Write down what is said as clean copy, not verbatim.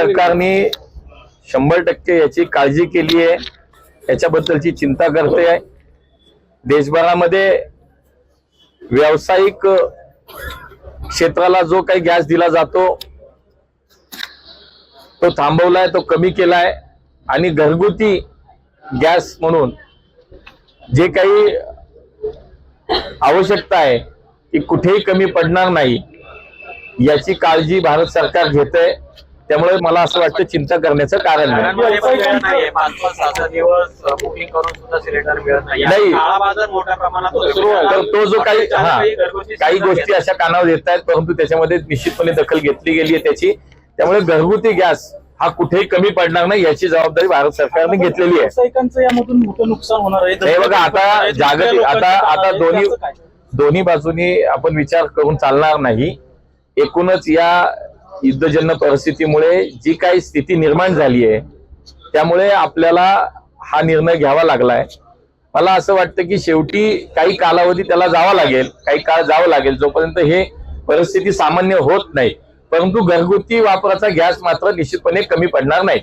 सरकारने 100% याची काळजी केली आहे, याच्याबद्दलची चिंता करते आहे। देशभरामध्ये व्यावसायिक क्षेत्राला जो काही गॅस दिला जातो तो थांबवलाय, तो कमी केलाय आणि घरगुती गॅस म्हणून जे काही आवश्यकता आहे ती कुठेही कमी पडणार नाही याची काळजी भारत सरकार घेते। त्यामुळे मला असं वाटतं चिंता करण्याचं कारण नाही। तर तो जो काही गोष्टी अशा कानावर येत आहेत, परंतु त्याच्यामध्ये निश्चितपणे दखल घेतली गेली आहे त्याची। त्यामुळे घरगुती गॅस हा कुठेही कमी पडणार नाही याची जबाबदारी भारत सरकारने घेतलेली आहे। व्यावसायिकांचं यामधून मोठं नुकसान होणार आहे। हे बघा, आता जागतिक आता दोन्ही बाजूनी आपण विचार करून चालणार नाही। एकूणच या युद्धजन्य परिस्थितीमुळे जी काही स्थिती निर्माण झाली आहे त्यामुळे आपल्याला हा निर्णय घ्यावा लागलाय। मला असं वाटतं की शेवटी काही कालावधी त्याला जावा लागेल, काही काळ जावं लागेल जोपर्यंत हे परिस्थिती सामान्य होत नाही, परंतु घरगुती वापराचा गॅस मात्र निश्चितपणे कमी पडणार नाही।